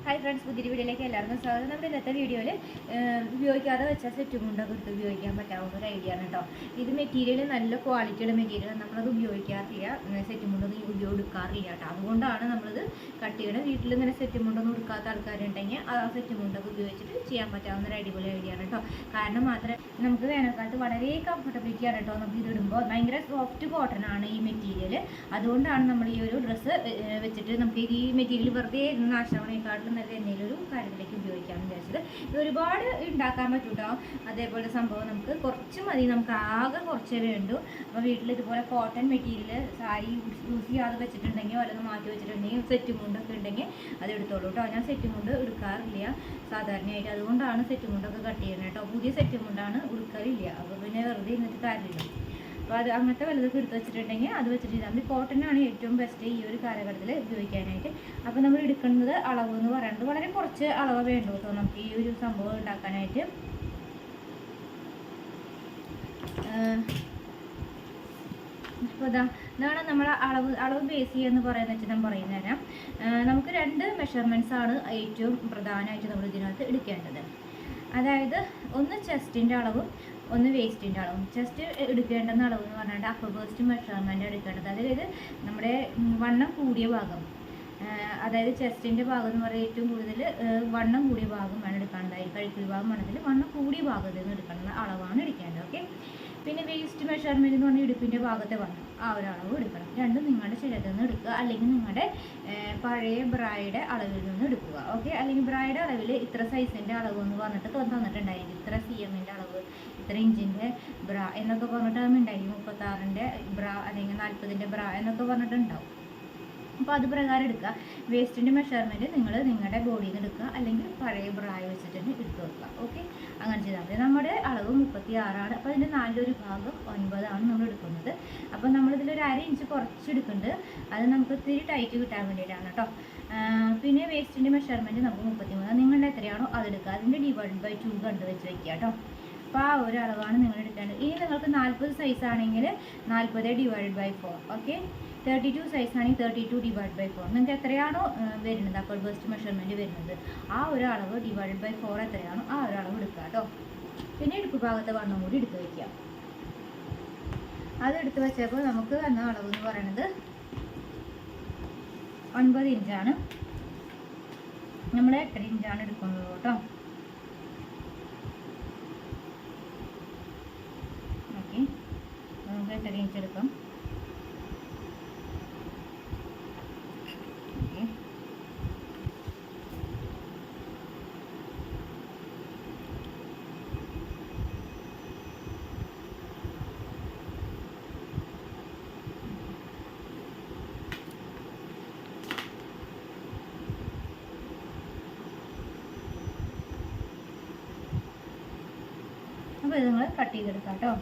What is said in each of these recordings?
Hi friends, പുതിയ വീഡിയോയിലേക്ക് എല്ലാവർക്കും സ്വാഗതം. നമ്മുടെ ഇന്നത്തെ വീഡിയോയിൽ ഉപയോഗിക്കാതെ വെച്ചാൽ സെറ്റ് മുണ്ടൊക്കെ എടുത്ത് ഉപയോഗിക്കാൻ പറ്റാവുന്ന ഒരു ഐഡിയ ആണ് കേട്ടോ. ഇത് മെറ്റീരിയൽ നല്ല ക്വാളിറ്റിയുടെ മെറ്റീരിയൽ, നമ്മളത് ഉപയോഗിക്കാറില്ല, സെറ്റ് മുണ്ടൊന്നും എടുക്കാറില്ല കേട്ടോ. അതുകൊണ്ടാണ് നമ്മളിത് കട്ട് ചെയ്യണം. വീട്ടിൽ ഇങ്ങനെ സെറ്റ് മുണ്ടൊന്നും എടുക്കാത്ത ആൾക്കാരുണ്ടെങ്കിൽ ആ സെറ്റ് മുണ്ടൊക്കെ ഉപയോഗിച്ചിട്ട് ചെയ്യാൻ പറ്റാവുന്ന ഒരു അടിപൊളി ഐഡിയ ആണ് കേട്ടോ. കാരണം മാത്രമേ നമുക്ക് വേനൽക്കാലത്ത് വളരെ കംഫർട്ടബിലിറ്റി ആണ് കേട്ടോ. നമുക്ക് ഇത് ഇടുമ്പോൾ ഭയങ്കര സോഫ്റ്റ് കോട്ടൺ ആണ് ഈ മെറ്റീരിയൽ. അതുകൊണ്ടാണ് നമ്മൾ ഈ ഒരു ഡ്രസ്സ് വെച്ചിട്ട് നമുക്ക് ഈ മെറ്റീരിയൽ വെറുതെ നാശമാണേക്കാട്ടിലും നല്ല എന്തെങ്കിലും ഒരു കാര്യത്തിലേക്ക് ഉപയോഗിക്കാമെന്ന് വിചാരിച്ചത്. ഇത് ഒരുപാട് ഉണ്ടാക്കാൻ പറ്റും കേട്ടോ. അതേപോലെ സംഭവം നമുക്ക് കുറച്ച് മതി, നമുക്ക് ആകെ കുറച്ചേ വേണ്ടൂ. അപ്പോൾ വീട്ടിൽ ഇതുപോലെ കോട്ടൺ മെറ്റീരിയൽ സാരി യൂസ് ചെയ്യാതെ വെച്ചിട്ടുണ്ടെങ്കിൽ വല്ലതും മാറ്റി വെച്ചിട്ടുണ്ടെങ്കിൽ സെറ്റ് മുണ്ടൊക്കെ ഉണ്ടെങ്കിൽ അത് എടുത്തോളൂ കേട്ടോ. ഞാൻ സെറ്റ് മുണ്ട് എടുക്കാറില്ല സാധാരണയായിട്ട്, അതുകൊണ്ടാണ് സെറ്റ് മുണ്ടൊക്കെ കട്ട് ചെയ്യുന്നത് കേട്ടോ. പുതിയ സെറ്റ് മുണ്ടാണ് എടുക്കാറില്ല, അപ്പോൾ പിന്നെ വെറുതെ ഇന്നത്തെ കാര്യമില്ല. അപ്പോൾ അത് അങ്ങനത്തെ വലുതൊക്കെ എടുത്ത് വെച്ചിട്ടുണ്ടെങ്കിൽ അത് വെച്ചിട്ട് ചെയ്താൽ മതി. കോട്ടനാണ് ഏറ്റവും ബെസ്റ്റ് ഈ ഒരു കാലഘട്ടത്തിൽ ഉപയോഗിക്കാനായിട്ട്. അപ്പോൾ നമ്മൾ എടുക്കുന്നത് അളവ് എന്ന് പറയുന്നത് വളരെ കുറച്ച് അളവ് വേണ്ടു കേട്ടോ നമുക്ക് ഈ ഒരു സംഭവം ഉണ്ടാക്കാനായിട്ട്. അപ്പോൾ ഇതാണ് നമ്മൾ അളവ് ബേസ് ചെയ്യുകയെന്ന് പറയുന്നത് വെച്ചാൽ ഞാൻ പറയുന്നത് തരാം. നമുക്ക് 2 മെഷർമെൻറ്റ്സ് ആണ് ഏറ്റവും പ്രധാനമായിട്ട് നമ്മൾ ഇതിനകത്ത് എടുക്കേണ്ടത്. അതായത് ഒന്ന് ചെസ്റ്റിൻ്റെ അളവും ഒന്ന് വേസ്റ്റിൻ്റെ അളവും. ചെസ്റ്റ് എടുക്കേണ്ടുന്ന അളവ് എന്ന് പറഞ്ഞാൽ അപ്പർ വേസ്റ്റ് മെഷർമെൻ്റ് എടുക്കേണ്ടത്. അതായത് നമ്മുടെ വണ്ണം കൂടിയ ഭാഗം, അതായത് ചെസ്റ്റിൻ്റെ ഭാഗം എന്ന് പറയുന്നത് ഏറ്റവും കൂടുതൽ വണ്ണം കൂടിയ ഭാഗം വേണം എടുക്കേണ്ടതായി. കഴുത്തിൽ ഭാഗം വേണമെങ്കിൽ വണ്ണം കൂടിയ ഭാഗത്തിൽ നിന്ന് എടുക്കേണ്ട അളവാണ് എടുക്കേണ്ടത്. ഓക്കെ. പിന്നെ വേസ്റ്റ് മെഷർമെൻറ്റ് എന്ന് പറഞ്ഞാൽ ഇടുപ്പിൻ്റെ ഭാഗത്തെ വണ്ണം, ആ ഒരു അളവ് എടുക്കണം. രണ്ടും നിങ്ങളുടെ ശരീരത്തിൽ നിന്ന് എടുക്കുക, അല്ലെങ്കിൽ നിങ്ങളുടെ പഴയ ബ്രായുടെ അളവിൽ നിന്ന് എടുക്കുക. ഓക്കെ. അല്ലെങ്കിൽ ബ്രായുടെ അളവിൽ ഇത്ര സൈസിൻ്റെ അളവ് എന്ന് പറഞ്ഞിട്ട് തന്നിട്ടുണ്ടായിരിക്കും. ഇത്ര CMൻ്റെ അളവ്, ഇത്ര ഇഞ്ചിൻ്റെ ബ്രാ എന്നൊക്കെ പറഞ്ഞിട്ട് ഉണ്ടായിരിക്കും. 36ൻ്റെ ബ്രാ അല്ലെങ്കിൽ 40ൻ്റെ ബ്രാ എന്നൊക്കെ പറഞ്ഞിട്ടുണ്ടാവും. അപ്പോൾ അത് പ്രകാരം എടുക്കുക. വേസ്റ്റിൻ്റെ മെഷർമെൻറ്റ് നിങ്ങൾ നിങ്ങളുടെ ബോഡിയിൽ നിന്ന് എടുക്കുക, അല്ലെങ്കിൽ പഴയ ബ്രായ വെച്ചിട്ട് എടുത്ത് വെക്കുക. ഓക്കെ. അങ്ങനെ ചെയ്താൽ മതി. നമ്മുടെ അളവ് 36 അപ്പോൾ അതിൻ്റെ 4 ഭാഗം 9 നമ്മൾ എടുക്കുന്നത്. അപ്പോൾ നമ്മളിതിലൊരു 1/2 ഇഞ്ച് കുറച്ചെടുക്കുന്നുണ്ട്. അത് നമുക്ക് ഇത്തിരി ടൈറ്റ് കിട്ടാൻ വേണ്ടിയിട്ടാണ് കേട്ടോ. പിന്നെ വേസ്റ്റിൻ്റെ മെഷർമെൻറ്റ് നമുക്ക് 33, നിങ്ങളുടെ എത്രയാണോ അതെടുക്കുക. അതിൻ്റെ /2 കണ്ട് വെച്ച് വയ്ക്കുക കേട്ടോ. അപ്പോൾ ആ ഒരു അളവാണ് നിങ്ങൾ എടുക്കേണ്ടത്. ഇനി നിങ്ങൾക്ക് 40 സൈസ് ആണെങ്കിൽ 40/4. ഓക്കെ. 32 സൈസ് ആണെങ്കിൽ 32/4. നിങ്ങൾക്ക് എത്രയാണോ വരുന്നത് അപ്പോൾ ബെസ്റ്റ് മെഷർമെൻറ്റ് വരുന്നത് ആ ഒരു അളവ് /4 എത്രയാണോ ആ ഒരു അളവ് എടുക്കുക കേട്ടോ. പിന്നെ ഇടുപ്പ് ഭാഗത്തെ വണ്ണം കൂടി എടുത്ത് വയ്ക്കുക. അത് എടുത്ത് വെച്ചപ്പോൾ നമുക്ക് വന്ന അളവ് എന്ന് പറയുന്നത് 9 ഇഞ്ചാണ്. നമ്മൾ 8 ഇഞ്ചാണ് എടുക്കുന്നത് കേട്ടോ. ഓക്കെ. നമുക്ക് 8 ഇഞ്ച് എടുക്കാം. അപ്പോൾ ഇത് നിങ്ങൾ കട്ട് ചെയ്തെടുക്കാം കേട്ടോ.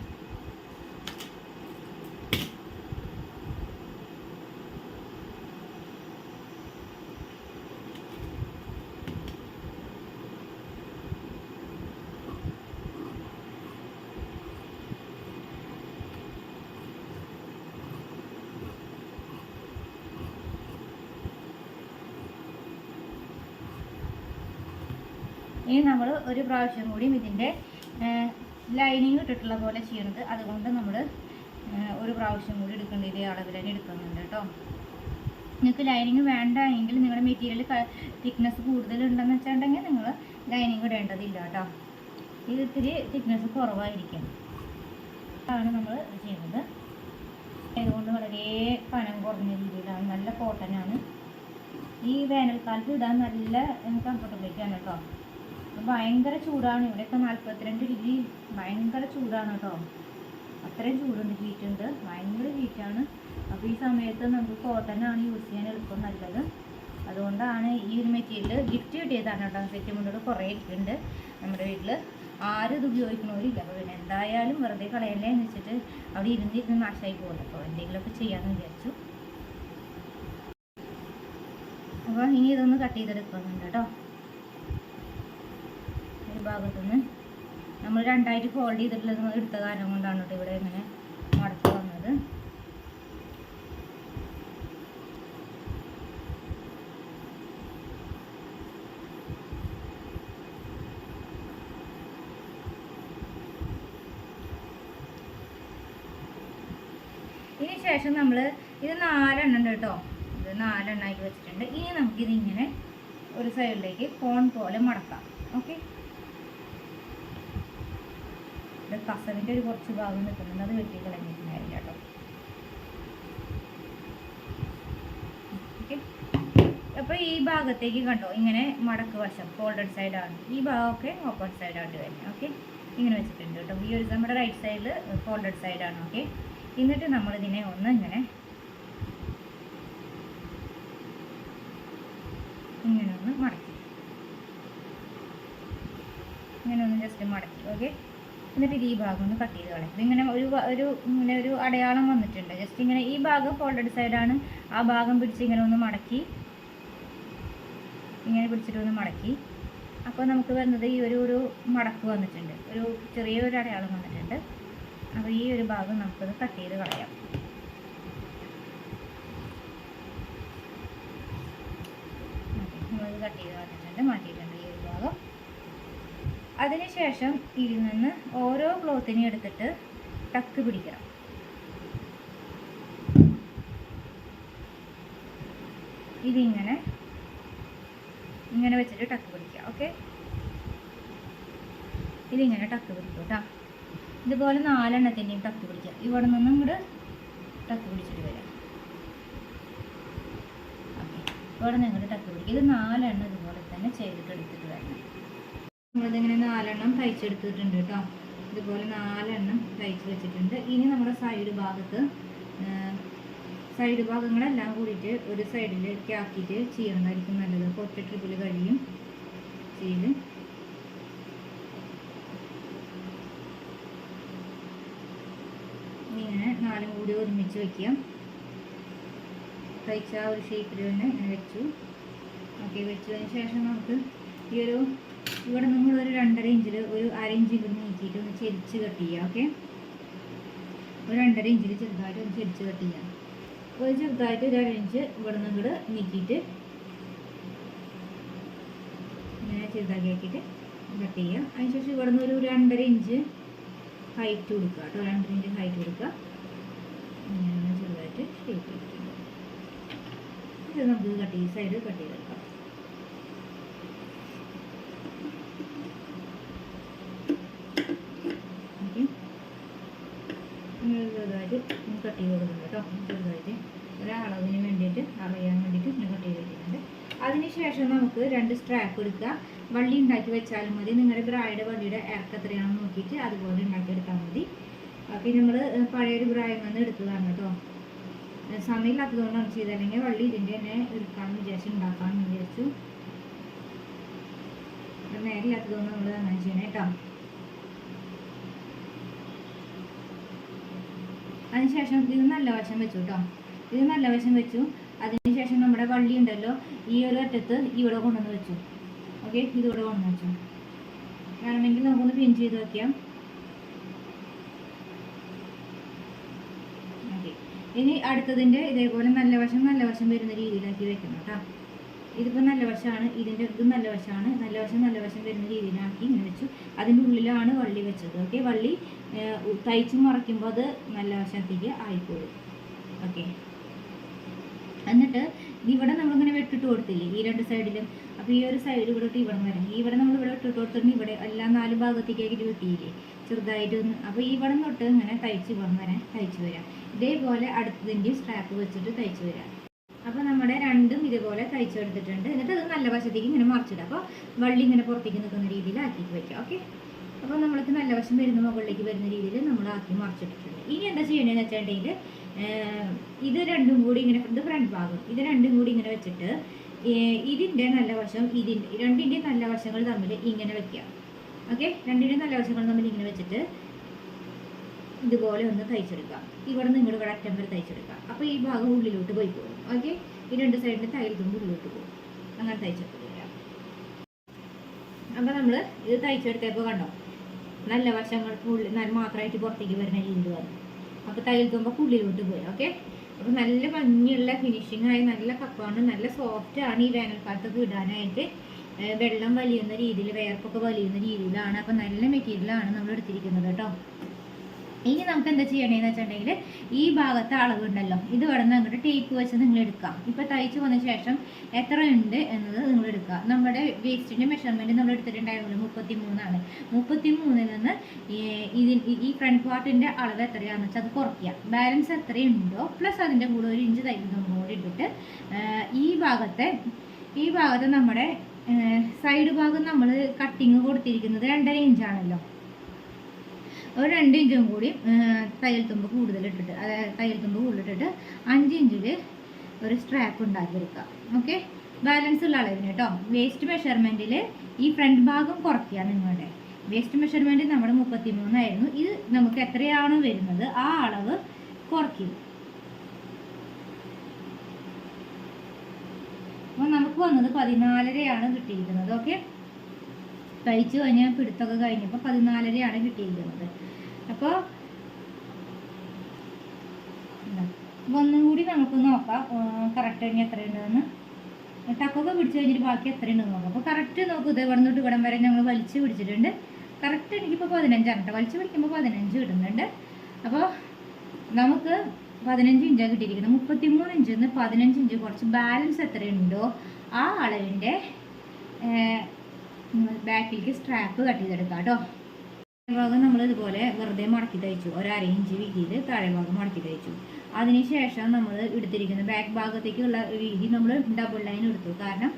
ഇനി നമ്മൾ ഒരു പ്രാവശ്യം കൂടി ഇതിൻ്റെ ലൈനിങ് ഇട്ടിട്ടുള്ള പോലെ ചെയ്യണത്, അതുകൊണ്ട് നമ്മൾ ഒരു പ്രാവശ്യം കൂടി എടുക്കേണ്ട ഇതേ അളവിൽ തന്നെ എടുക്കുന്നുണ്ട് കേട്ടോ. നിങ്ങൾക്ക് ലൈനിങ് വേണ്ട എങ്കിൽ നിങ്ങളുടെ മെറ്റീരിയൽ തിക്നെസ് കൂടുതലുണ്ടെന്ന് വെച്ചിട്ടുണ്ടെങ്കിൽ നിങ്ങൾ ലൈനിങ് ഇടേണ്ടതില്ല കേട്ടോ. ഇത് ഇത്തിരി തിക്നെസ് കുറവായിരിക്കും. അതാണ് നമ്മൾ ചെയ്യുന്നത്. അതുകൊണ്ട് വളരെ കനം കുറഞ്ഞ രീതിയിലാണ്, നല്ല കോട്ടനാണ്. ഈ വേനൽക്കാലത്ത് ഇടാൻ നല്ല കംഫർട്ടബിലിറ്റിയാണ് കേട്ടോ. ഭയങ്കര ചൂടാണ്. ഇവിടെയൊക്കെ 42 ഡിഗ്രി ഭയങ്കര ചൂടാണ് കേട്ടോ. അത്രയും ചൂടുണ്ട്, ഹീറ്റുണ്ട്, ഭയങ്കര ഹീറ്റാണ്. അപ്പോൾ ഈ സമയത്ത് നമുക്ക് കോട്ടനാണ് യൂസ് ചെയ്യാൻ എളുപ്പം നല്ലത്. അതുകൊണ്ടാണ് ഈ ഒരു മെറ്റീരിയൽ ഗിഫ്റ്റ് കിട്ടിയതാണ് കേട്ടോ. സെറ്റ് മുണ്ടോട് കുറേ ഇട്ടുണ്ട് നമ്മുടെ വീട്ടിൽ. ആരും ഇത് ഉപയോഗിക്കണവരില്ല. അപ്പോൾ പിന്നെ എന്തായാലും വെറുതെ കളയല്ലേ എന്ന് വെച്ചിട്ട് അവിടെ ഇരുന്ന് നാശമായി പോകുമല്ലോ. അപ്പോൾ എന്തെങ്കിലുമൊക്കെ ചെയ്യാമെന്ന് വിചാരിച്ചു. അപ്പോൾ ഇനി ഇതൊന്ന് കട്ട് ചെയ്തെടുക്കുന്നുണ്ട് കേട്ടോ. ഭാഗത്തുനിന്ന് നമ്മൾ 2ആയിട്ട് ഫോൾഡ് ചെയ്തിട്ടുള്ളത് എടുത്ത കാരണം കൊണ്ടാണ് കേട്ടോ ഇവിടെ ഇങ്ങനെ മടക്കി വന്നത്. ഇതിന് ശേഷം നമ്മൾ ഇത് 4 ഉണ്ട് കേട്ടോ, ഇത് 4 ആയിട്ട് വെച്ചിട്ടുണ്ട്. ഇനി നമുക്കിതിങ്ങനെ ഒരു സൈഡിലേക്ക് കോൺ പോലെ മടക്കാം. ഓക്കെ, ഇത് കസവിൻ്റെ ഒരു കുറച്ച് ഭാഗം നിൽക്കുന്നുണ്ട്, അത് വെട്ടി കളഞ്ഞിട്ടുണ്ടായില്ല കേട്ടോ. ഓക്കെ, അപ്പോൾ ഈ ഭാഗത്തേക്ക് കണ്ടോ ഇങ്ങനെ മടക്ക് വശം ഫോൾഡഡ് സൈഡാണ്, ഈ ഭാഗമൊക്കെ ഓപ്പൺ സൈഡായിട്ട് വരുന്നത്. ഓക്കെ, ഇങ്ങനെ വെച്ചിട്ടുണ്ട് കേട്ടോ. ഈ ഒരു നമ്മുടെ റൈറ്റ് സൈഡിൽ ഫോൾഡഡ് സൈഡാണ്. ഓക്കെ, എന്നിട്ട് നമ്മളിതിനെ ഒന്ന് ഇങ്ങനെ ഒന്ന് മടക്കി, ഇങ്ങനെ ഒന്ന് ജസ്റ്റ് മടക്കി. ഓക്കെ, എന്നിട്ട് ഇത് ഈ ഭാഗം ഒന്ന് കട്ട് ചെയ്ത് കളയും. ഇങ്ങനെ ഇങ്ങനെ ഒരു അടയാളം വന്നിട്ടുണ്ട്. ജസ്റ്റ് ഇങ്ങനെ ഈ ഭാഗം ഫോൾഡഡ് സൈഡാണ്, ആ ഭാഗം പിടിച്ച് ഇങ്ങനെ ഒന്ന് മടക്കി, ഇങ്ങനെ പിടിച്ചിട്ട് ഒന്ന് മടക്കി. അപ്പോൾ നമുക്ക് വരുന്നത് ഈ ഒരു മടക്ക് വന്നിട്ടുണ്ട്, ഒരു ചെറിയൊരു അടയാളം വന്നിട്ടുണ്ട്. അപ്പോൾ ഈ ഒരു ഭാഗം നമുക്കത് കട്ട് ചെയ്ത് കളയാം. നമ്മളത് കട്ട് ചെയ്ത് കളഞ്ഞിട്ടുണ്ട്, മാറ്റിയിട്ടുണ്ട് ഈ ഒരു ഭാഗം. അതിനുശേഷം ഇതിൽ നിന്ന് ഓരോ ക്ലോത്തിനെ എടുത്തിട്ട് ടക്ക് പിടിക്കണം. ഇതിങ്ങനെ വെച്ചിട്ട് ടക്ക് പിടിക്കുക. ഓക്കെ, ഇതിങ്ങനെ ടക്ക് പിടിക്കും കേട്ടോ. ഇതുപോലെ 4 എണ്ണത്തിൻ്റെയും ടക്ക് പിടിക്കുക. ഇവിടെ നിന്നും ഇങ്ങോട്ട് ടക്ക് പിടിച്ചിട്ട് വരാം. ഓക്കെ, ഇവിടെ നിന്ന് ഇങ്ങോട്ട് ടക്ക് പിടിക്കുക. ഇത് 4 എണ്ണം ഇതുപോലെ തന്നെ ചെയ്തിട്ട് എടുത്തിട്ട് വരണം. നമ്മളിതിങ്ങനെ 4 എണ്ണം തയ്ച്ചെടുത്തിട്ടുണ്ട് കേട്ടോ. ഇതുപോലെ 4 എണ്ണം തയ്ച്ച് വെച്ചിട്ടുണ്ട്. ഇനി നമ്മുടെ സൈഡ് ഭാഗങ്ങളെല്ലാം കൂടിയിട്ട് ഒരു സൈഡിലേക്ക് ആക്കിയിട്ട് ചെയ്യണമായിരിക്കും നല്ലത്. അപ്പോൾ ഒറ്റ ട്രിപ്പിൽ കഴിയും ചെയ്ത്. ഇങ്ങനെ 4 കൂടി ഒരുമിച്ച് വയ്ക്കുക. തയ്ച്ച ഒരു ഷേപ്പിൽ തന്നെ ഇങ്ങനെ വെച്ചു. ഓക്കെ, വെച്ചതിന് ശേഷം നമുക്ക് ഈ ഇവിടെ നമ്മളൊരു 2.5 ഇഞ്ചിൽ ഒരു 1/2 ഇഞ്ചിൽ നീക്കിയിട്ട് ഒന്ന് ചെരിച്ച് കട്ട് ചെയ്യുക. ഓക്കെ, ഒരു 2.5 ഇഞ്ചിൽ ചെറുതായിട്ട് ഒന്ന് ചെരിച്ച് കട്ട് ചെയ്യാം. ഒരു ചെറുതായിട്ട് ഒരു 1/2 ഇഞ്ച് ഇവിടെ നിന്ന് ഇങ്ങോട്ട് നീക്കിയിട്ട് ഇങ്ങനെ ചെറുതാക്കി ആക്കിയിട്ട് കട്ട് ചെയ്യുക. അതിനുശേഷം ഇവിടെ നിന്ന് ഒരു 2.5 ഇഞ്ച് ഹൈറ്റ് കൊടുക്കുക കേട്ടോ. 2 ഇഞ്ച് ഹൈറ്റ് കൊടുക്കുക. ഇങ്ങനെ ചെറുതായിട്ട് ഷേപ്പ് ചെയ്തിട്ടുണ്ട്. ഇത് നമുക്ക് കട്ട് ചെയ്ത് സൈഡ് കട്ട് ചെയ്തെടുക്കാം. ചെറുതായിട്ട് കട്ട് ചെയ്ത് കൊടുക്കുന്നുണ്ട് കേട്ടോ. ചെറുതായിട്ട് ഒരളവിന് വേണ്ടിയിട്ട് അറിയാൻ വേണ്ടിയിട്ട് ഇങ്ങനെ കട്ട് ചെയ്ത് വെക്കുന്നുണ്ട്. അതിനുശേഷം നമുക്ക് 2 സ്ട്രാപ്പ് എടുക്കുക. വള്ളി ഉണ്ടാക്കി വെച്ചാലും മതി. നിങ്ങളുടെ ബ്രായുടെ വള്ളിയുടെ ഇറക്കം എത്രയാണെന്ന് നോക്കിയിട്ട് അതുപോലെ ഉണ്ടാക്കിയെടുത്താൽ മതി. പിന്നെ നമ്മൾ പഴയൊരു ബ്രായിൽ നിന്ന് എടുത്തതാണ് കേട്ടോ. സമയമില്ലാത്തതുകൊണ്ടാണ് ചെയ്തത്, അല്ലെങ്കിൽ വള്ളി ഇതിൻ്റെ തന്നെ എടുക്കാമെന്ന് വിചാരിച്ചു, ഉണ്ടാക്കാമെന്ന് വിചാരിച്ചു. നേരില്ലാത്തതുകൊണ്ട് നമ്മൾ അങ്ങനെ ചെയ്യണം കേട്ടോ. അതിനുശേഷം ഇത് നല്ല വശം വെച്ചു കേട്ടോ. ഇത് നല്ല വശം വെച്ചു. അതിനുശേഷം നമ്മുടെ വള്ളി ഉണ്ടല്ലോ, ഈ ഒരു അറ്റത്ത് ഇവിടെ കൊണ്ടുവന്ന് വെച്ചു. ഓക്കെ, ഇതിവിടെ കൊണ്ടുവന്ന് വെച്ചു. വേണമെങ്കിൽ നമുക്കൊന്ന് പിൻ ചെയ്ത് വയ്ക്കാം. ഓക്കെ, ഇനി അടുത്തതിൻ്റെ ഇതേപോലെ നല്ല വശം വരുന്ന രീതിയിലാക്കി വെക്കണം കേട്ടോ. ഇതിപ്പോൾ നല്ല വശമാണ്, ഇതും നല്ല വശമാണ്. നല്ല വശം വരുന്ന രീതിയിലാക്കി ഇങ്ങനെ വെച്ചു. അതിൻ്റെ ഉള്ളിലാണ് വള്ളി വെച്ചത്. ഓക്കെ, വള്ളി തയ്ച്ച് മറയ്ക്കുമ്പോൾ അത് നല്ല വശത്തേക്ക് ആയിക്കോളും. ഓക്കെ, എന്നിട്ട് ഇവിടെ നമ്മളിങ്ങനെ വെട്ടിട്ട് കൊടുത്തില്ലേ ഈ 2 സൈഡിലും. അപ്പോൾ ഈ ഒരു സൈഡ് ഇവിടെ ഇട്ട് ഇവിടെ വരാം. ഇവിടെ നമ്മൾ ഇവിടെ വെട്ടിട്ട് കൊടുത്തിട്ട് ഇവിടെ എല്ലാം 4 ഭാഗത്തേക്കായിട്ട് വെട്ടിയില്ലേ ചെറുതായിട്ട് ഒന്ന്. അപ്പോൾ ഇവിടെ തൊട്ട് ഇങ്ങനെ തയ്ച്ച് തയ്ച്ച് വരാം. ഇതേപോലെ അടുത്തതിൻ്റെ സ്ട്രാപ്പ് വെച്ചിട്ട് തയ്ച്ച് വരാം. അപ്പോൾ നമ്മുടെ 2ഉം ഇതുപോലെ തയ്ച്ചെടുത്തിട്ടുണ്ട്. എന്നിട്ട് അത് നല്ല വശത്തേക്ക് ഇങ്ങനെ മറിച്ചിടുക. അപ്പോൾ വള്ളി ഇങ്ങനെ പുറത്തേക്ക് നിൽക്കുന്ന രീതിയിൽ ആക്കിയിട്ട് വയ്ക്കാം. ഓക്കെ, അപ്പോൾ നമ്മൾക്ക് നല്ല വശം വരുന്ന മുകളിലേക്ക് വരുന്ന രീതിയിൽ നമ്മൾ ആക്കി മറിച്ചിട്ടിട്ടുണ്ട്. ഇനി എന്താ ചെയ്യണമെന്ന് വെച്ചിട്ടുണ്ടെങ്കിൽ ഇത് 2ഉം കൂടി ഇങ്ങനെ, ഇത് ഫ്രണ്ട് ഭാഗം, ഇത് 2ഉം കൂടി ഇങ്ങനെ വെച്ചിട്ട് ഇതിൻ്റെ നല്ല വശം രണ്ടിൻ്റെ നല്ല വശങ്ങൾ തമ്മിൽ ഇങ്ങനെ വെക്കുക. ഓക്കെ, രണ്ടിൻ്റെ നല്ല വശങ്ങൾ തമ്മിൽ ഇങ്ങനെ വെച്ചിട്ട് ഇതുപോലെ ഒന്ന് തയ്ച്ചെടുക്കാം. ഇവിടെ നിന്ന് ഇങ്ങോട്ട് ഇവിടെ അറ്റം വരെ തയ്ച്ചെടുക്കാം. അപ്പോൾ ഈ ഭാഗം ഉള്ളിലോട്ട് പോയി പോകും. ഓക്കെ, ഈ 2 സൈഡിൽ തയ്യൽ തുമ്പ് ഉള്ളിലോട്ട് പോകും. അങ്ങനെ തയ്ച്ചെടുത്ത് തരാം. അപ്പോൾ നമ്മൾ ഇത് തയ്ച്ചെടുത്തപ്പോൾ കണ്ടോ നല്ല വശങ്ങൾക്ക് ഉള്ളിൽ മാത്രമായിട്ട് പുറത്തേക്ക് വരുന്ന രീതിയിൽ വന്നു. അപ്പോൾ തയ്യൽ തുമ്പൊക്കെ ഉള്ളിലോട്ട് പോയി. ഓക്കെ, അപ്പോൾ നല്ല ഭംഗിയുള്ള ഫിനിഷിംഗ് ആയി നല്ല കപ്പാണ്, നല്ല സോഫ്റ്റ് ആണ്. ഈ വേനൽക്കാലത്തൊക്കെ ഇടാനായിട്ട് വെള്ളം വലിയുന്ന രീതിയിൽ, വേർപ്പൊക്കെ വലിയുന്ന രീതിയിലാണ്. അപ്പോൾ നല്ല മെറ്റീരിയലാണ് നമ്മൾ എടുത്തിരിക്കുന്നത് കേട്ടോ. ഇനി നമുക്ക് എന്താ ചെയ്യണേന്ന് വെച്ചിട്ടുണ്ടെങ്കിൽ ഈ ഭാഗത്തെ അളവുണ്ടല്ലോ, ഇത് വേണം അങ്ങോട്ട് ടേപ്പ് വെച്ച് നിങ്ങൾ എടുക്കാം. ഇപ്പോൾ തയ്ച്ച് വന്ന ശേഷം എത്ര ഉണ്ട് എന്നത് നിങ്ങൾ എടുക്കുക. നമ്മുടെ വേസ്റ്റിൻ്റെ മെഷർമെൻറ്റ് നമ്മൾ എടുത്തിട്ടുണ്ടായിരുന്നല്ലോ 33 33-ൽ നിന്ന് ഈ ഫ്രണ്ട് പാർട്ടിൻ്റെ അളവ് എത്രയാണെന്ന് വെച്ചാൽ അത് കുറയ്ക്കുക. ബാലൻസ് എത്രയുണ്ടോ പ്ലസ് അതിൻ്റെ കൂടെ 1 ഇഞ്ച് തയ്ക്കുന്നതും കൂടി ഇട്ടിട്ട് ഈ ഭാഗത്ത് നമ്മുടെ സൈഡ് ഭാഗം നമ്മൾ കട്ടിങ് കൊടുത്തിരിക്കുന്നത് 2.5 ഇഞ്ചാണല്ലോ. ഒരു 2 ഇഞ്ചും കൂടി തയ്യൽ തുമ്പ് കൂടുതലിട്ടിട്ട്, അതായത് തയ്യൽ തുമ്പ് കൂടുതലിട്ടിട്ട് 5 ഇഞ്ചിൽ ഒരു സ്ട്രാപ്പ് ഉണ്ടാക്കിയെടുക്കാം. ഓക്കെ, ബാലൻസ് ഉള്ള അളവിന് കേട്ടോ. വേസ്റ്റ് മെഷർമെൻറ്റിൽ ഈ ഫ്രണ്ട് ഭാഗം കുറയ്ക്കുക. നിങ്ങളുടെ വേസ്റ്റ് മെഷർമെൻറ്റ് നമ്മുടെ 33 ആയിരുന്നു. ഇത് നമുക്ക് എത്രയാണോ വരുന്നത് ആ അളവ് കുറയ്ക്കും. അപ്പോൾ നമുക്ക് വന്നത് 14.5 കിട്ടിയിരിക്കുന്നത്. ഓക്കെ, തയ്ച്ച് കഴിഞ്ഞാൽ പിടുത്തൊക്കെ കഴിഞ്ഞപ്പോൾ 14.5 കിട്ടിയിരിക്കുന്നത്. അപ്പോൾ ഒന്നും കൂടി നമുക്ക് നോക്കാം കറക്റ്റ് ഇനി എത്രയുണ്ടെന്ന്. ടക്കൊക്കെ പിടിച്ച് കഴിഞ്ഞിട്ട് ബാക്കി എത്രയുണ്ടെന്ന് നോക്കാം. അപ്പോൾ കറക്റ്റ് നോക്കുക. ഇവിടെ നിന്നിട്ട് ഇവിടം വരെ ഞങ്ങൾ വലിച്ച് പിടിച്ചിട്ടുണ്ട്. കറക്റ്റ് എനിക്കിപ്പോൾ 15 ആണ് കേട്ടോ. വലിച്ച് പിടിക്കുമ്പോൾ 15 കിട്ടുന്നുണ്ട്. അപ്പോൾ നമുക്ക് 15 ഇഞ്ചാണ് കിട്ടിയിരിക്കുന്നത്. 33 ഇഞ്ചിൽ നിന്ന് 15 ഇഞ്ച് കുറച്ച് ബാലൻസ് എത്രയുണ്ടോ ആ അളവിൻ്റെ ബാക്കിലേക്ക് സ്ട്രാപ്പ് കട്ട് ചെയ്തെടുക്കാം കേട്ടോ. ഭാഗം നമ്മൾ ഇതുപോലെ വെറുതെ മടക്കി തയ്ച്ചു. 1/2 ഇഞ്ച് വീതിയിൽ താഴെ ഭാഗം മടക്കി തയ്ച്ചു. അതിനുശേഷം നമ്മൾ എടുത്തിരിക്കുന്ന ബാക്ക് ഭാഗത്തേക്കുള്ള വീതി നമ്മൾ ഡബിൾ ലൈൻ എടുത്തു. കാരണം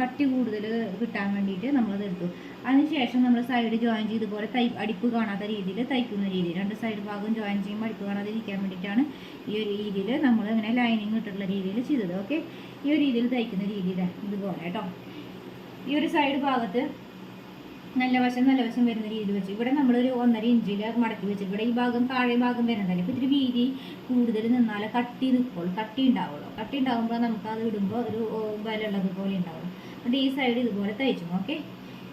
കട്ടി കൂടുതൽ കിട്ടാൻ വേണ്ടിയിട്ട് നമ്മളത് എടുത്തു. അതിനുശേഷം നമ്മൾ സൈഡ് ജോയിൻ ചെയ്ത് ഇതുപോലെ അടിപ്പ് കാണാത്ത രീതിയിൽ തയ്ക്കുന്ന രീതി, 2 സൈഡ് ഭാഗം ജോയിൻ ചെയ്യുമ്പോൾ അടിപ്പ് കാണാതെ ഇരിക്കാൻ വേണ്ടിയിട്ടാണ് ഈ ഒരു രീതിയിൽ നമ്മൾ ഇങ്ങനെ ലൈനിങ് ഇട്ടിട്ടുള്ള രീതിയിൽ ചെയ്തത്. ഓക്കെ, ഈ ഒരു രീതിയിൽ തയ്ക്കുന്ന രീതിയിൽ ഇതുപോലെ കേട്ടോ. ഈ ഒരു സൈഡ് ഭാഗത്ത് നല്ല വശം വരുന്ന രീതിയിൽ വെച്ചു. ഇവിടെ നമ്മളൊരു 1.5 ഇഞ്ചിൽ മടക്കി വെച്ചു. ഇവിടെ ഈ ഭാഗം താഴെ ഭാഗം വരുന്നതല്ലേ. ഇപ്പോൾ ഇത്തിരി വീതി കൂടുതൽ നിന്നാൽ കട്ടി നിൽക്കുള്ളൂ, കട്ടി ഉണ്ടാവുള്ളൂ. കട്ടി ഉണ്ടാകുമ്പോൾ നമുക്ക് അത് ഇടുമ്പോൾ ഒരു ബലമുള്ളത് പോലെ ഉണ്ടാവുള്ളൂ. അതുകൊണ്ട് ഈ സൈഡ് ഇതുപോലെ തയ്ച്ചു. ഓക്കെ,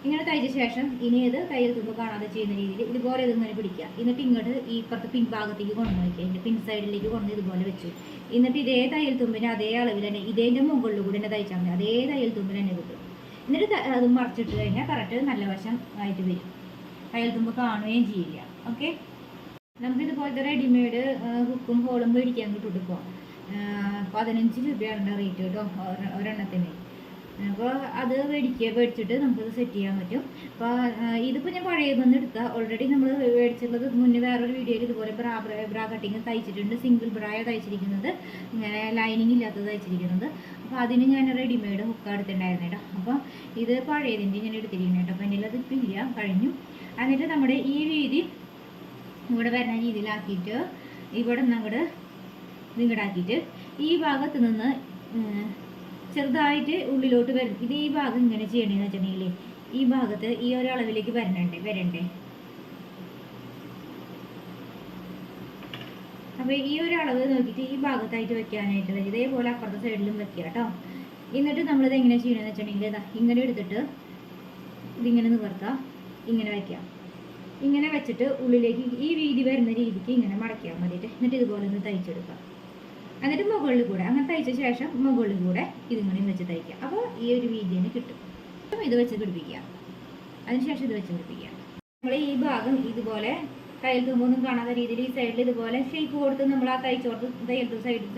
ഇങ്ങനെ തയ്ച്ച ശേഷം ഇനി ഇത് തയ്യൽ തുമ്പ് കാണാതെ ചെയ്യുന്ന രീതിയിൽ ഇതുപോലെ ഇതിങ്ങനെ പിടിക്കുക. എന്നിട്ട് ഇങ്ങോട്ട് ഈ പുറത്ത് പിൻ ഭാഗത്തേക്ക് കൊണ്ടു വയ്ക്കുക. ഇതിൻ്റെ പിൻ സൈഡിലേക്ക് കൊണ്ട് ഇതുപോലെ വെച്ചു. എന്നിട്ട് ഇതേ തയ്യൽ തുമ്പിന് അതേ അളവിൽ തന്നെ ഇതിൻ്റെ മുകളിൽ കൂടി തന്നെ തയ്ച്ചാൽ മതി. അതേ തയ്യൽ തുമ്പിൽ തന്നെ കിട്ടും. എന്നിട്ട് അത് മറിച്ചിട്ട് കഴിഞ്ഞാൽ കറക്റ്റ് നല്ല വശം ആയിട്ട് വരും. തയ്യൽ തുമ്പ് കാണുകയും ചെയ്യില്ല. ഓക്കെ, നമുക്കിതുപോലത്തെ റെഡിമെയ്ഡ് ഹുക്കും ഹോളും മേടിക്കാൻ കിട്ടും. ഇപ്പോൾ 15 രൂപയാണ് റേറ്റ് കേട്ടോ ഒരെണ്ണത്തിന്. അപ്പോൾ അത് മേടിച്ചിട്ട് നമുക്കത് സെറ്റ് ചെയ്യാൻ പറ്റും. അപ്പോൾ ഇതിപ്പോൾ ഞാൻ പഴയതൊന്നും എടുത്താൽ ഓൾറെഡി നമ്മൾ മേടിച്ചിട്ടുള്ളത് മുന്നേ വേറൊരു വീഡിയോയിൽ ഇതുപോലെ ബ്രാ കട്ടിങ് തയ്ച്ചിട്ടുണ്ട്. സിംഗിൾ ബ്രായ തയ്ച്ചിരിക്കുന്നത്, ഇങ്ങനെ ലൈനിങ് ഇല്ലാത്തത് തയ്ച്ചിരിക്കുന്നത്. അപ്പോൾ അതിന് ഞാൻ റെഡിമെയ്ഡ് ഹുക്ക് എടുത്തിട്ടുണ്ടായിരുന്നു കേട്ടോ. അപ്പോൾ ഇത് പഴയതിൻ്റെ ഞാൻ എടുത്തിരിക്കുന്നത് കേട്ടോ. അപ്പോൾ എൻ്റെ അത് ഇപ്പം ഇല്ല, കഴിഞ്ഞു. എന്നിട്ട് നമ്മുടെ ഈ വീതി ഇവിടെ വരുന്ന രീതിയിലാക്കിയിട്ട് ഇവിടെ നിന്ന് അങ്ങോട്ട് നിങ്ങടാക്കിയിട്ട് ഈ ഭാഗത്ത് നിന്ന് ചെറുതായിട്ട് ഉള്ളിലോട്ട് വരും. ഇത് ഈ ഭാഗം ഇങ്ങനെ ചെയ്യണമെന്ന് വെച്ചിട്ടുണ്ടെങ്കിൽ ഈ ഭാഗത്ത് ഈ ഒരളവിലേക്ക് വരണ്ടേ. അപ്പോൾ ഈ ഒരു അളവ് നോക്കിയിട്ട് ഈ ഭാഗത്തായിട്ട് വെക്കാനായിട്ട് ഇതേപോലെ അപ്പുറത്തെ സൈഡിലും വെക്കുക കേട്ടോ. എന്നിട്ട് നമ്മളിത് എങ്ങനെ ചെയ്യണമെന്ന് വെച്ചിട്ടുണ്ടെങ്കിൽ ഇങ്ങനെ എടുത്തിട്ട് ഇതിങ്ങനെ നിവർത്താം, ഇങ്ങനെ വയ്ക്കാം. ഇങ്ങനെ വെച്ചിട്ട് ഉള്ളിലേക്ക് ഈ വീതി വരുന്ന രീതിക്ക് ഇങ്ങനെ മടക്കിയാൽ മതിയിട്ട്. എന്നിട്ട് ഇതുപോലെ ഒന്ന് തയ്ച്ചെടുക്കാം. എന്നിട്ട് മുകളിൽ കൂടെ അങ്ങനെ തയ്ച്ച ശേഷം മുകളിൽ കൂടെ ഇതിങ്ങനെയും വെച്ച് തയ്ക്കുക. അപ്പോൾ ഈ ഒരു വീതിന് കിട്ടും. അപ്പം ഇത് വെച്ച് പിടിപ്പിക്കുക. അതിനുശേഷം ഇത് വെച്ച് പിടിപ്പിക്കുക. നമ്മൾ ഈ ഭാഗം ഇതുപോലെ തയ്യൽ തുമ്പൊന്നും കാണാത്ത രീതിയിൽ ഈ സൈഡിൽ ഇതുപോലെ ഷേപ്പ് കൊടുത്ത് നമ്മൾ ആ തയ്ച്ചോർത്ത്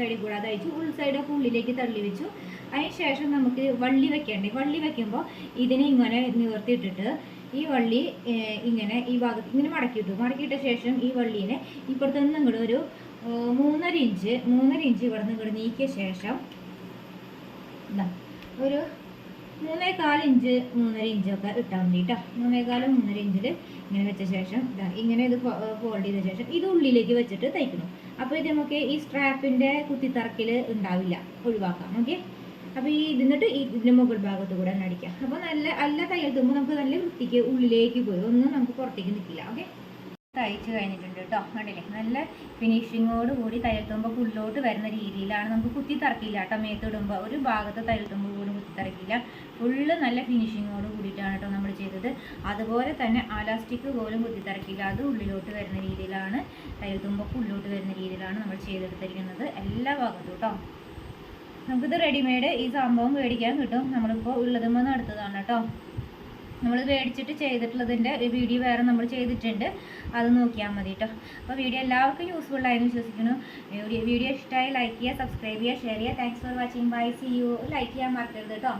സൈഡിൽ കൂടെ തയ്ച്ചു. സൈഡൊക്കെ ഉള്ളിലേക്ക് തള്ളി വെച്ചു. അതിനുശേഷം നമുക്ക് വള്ളി വെക്കേണ്ടേ. വള്ളി വെക്കുമ്പോൾ ഇതിനെ ഇങ്ങനെ നിവർത്തിയിട്ടിട്ട് ഈ വള്ളി ഇങ്ങനെ ഈ ഭാഗത്ത് ഇങ്ങനെ മടക്കിയിട്ട ശേഷം ഈ വള്ളീനെ ഇപ്പുറത്ത് നിന്ന് ഇങ്ങോട്ട് ഒരു 3.5 ഇഞ്ച് ഇവിടെ നിന്ന് ഇങ്ങോട്ട് നീക്കിയ ശേഷം ഒരു 3.25 ഇഞ്ച് 3.5 ഇഞ്ചൊക്കെ ഇട്ടാൽ മതി കേട്ടോ. 3.25 3.5 ഇഞ്ചിൽ ഇങ്ങനെ വെച്ച ശേഷം ഇങ്ങനെ ഇത് ഫോൾഡ് ചെയ്ത ശേഷം ഇത് ഉള്ളിലേക്ക് വെച്ചിട്ട് തയ്ക്കണം. അപ്പോൾ ഇത് നമുക്ക് ഈ സ്ട്രാപ്പിൻ്റെ കുത്തിത്തറക്കിൽ ഉണ്ടാവില്ല, ഒഴിവാക്കാം. ഓക്കെ, അപ്പോൾ ഈ ഇതിന്നിട്ട് ഇതിൻ്റെ മുകൾ ഭാഗത്ത് കൂടെ തന്നെ അടിക്കാം. അപ്പോൾ നല്ല തയ്യൽ തുമ്പോൾ നമുക്ക് നല്ല വൃത്തിക്ക് ഉള്ളിലേക്ക് പോയി ഒന്നും നമുക്ക് പുറത്തേക്ക് നിൽക്കില്ല. ഓക്കെ, തയ്ച്ച് കഴിഞ്ഞിട്ടുണ്ട് കേട്ടോ. കണ്ടില്ലേ, നല്ല ഫിനിഷിങ്ങോട് കൂടി തയ്യൽ തുമ്പ് ഫുള്ളോട്ട് വരുന്ന രീതിയിലാണ്. നമുക്ക് കുത്തി തറക്കില്ല കേട്ടോ. മേത്തിടുമ്പോൾ ഒരു ഭാഗത്ത് തയ്യൽ തുമ്പ് പോലും കുത്തി തറക്കില്ല. ഫുള്ള് നല്ല ഫിനിഷിങ്ങോട് കൂടിയിട്ടാണ് കേട്ടോ നമ്മൾ ചെയ്തത്. അതുപോലെ തന്നെ അലാസ്റ്റിക് പോലും കുത്തി തറക്കില്ല. അത് ഉള്ളിലോട്ട് വരുന്ന രീതിയിലാണ്, തയ്യൽ തുമ്പ് ഫുള്ളോട്ട് വരുന്ന രീതിയിലാണ് നമ്മൾ ചെയ്തെടുത്തിരിക്കുന്നത് എല്ലാ ഭാഗത്തും കേട്ടോ. നമുക്കിത് റെഡിമെയ്ഡ് ഈ സംഭവം മേടിക്കാൻ കിട്ടും. നമ്മളിപ്പോൾ ഉള്ളതുമ്പോൾ എടുത്തതാണ് കേട്ടോ. നമ്മൾ മേടിച്ചിട്ട് ചെയ്തിട്ടുള്ളതിൻ്റെ വീഡിയോ വേറെ നമ്മൾ ചെയ്തിട്ടുണ്ട്, അത് നോക്കിയാൽ മതി കേട്ടോ. അപ്പോൾ വീഡിയോ എല്ലാവർക്കും യൂസ്ഫുൾ ആയെന്ന് വിശ്വസിക്കുന്നു. വീഡിയോ ഇഷ്ടമായി ലൈക്ക് ചെയ്യുക, സബ്സ്ക്രൈബ് ചെയ്യുക, ഷെയർ ചെയ്യുക. Thanks for watching. Bye, see you. Like ചെയ്യാൻ മറക്കരുത് കേട്ടോ.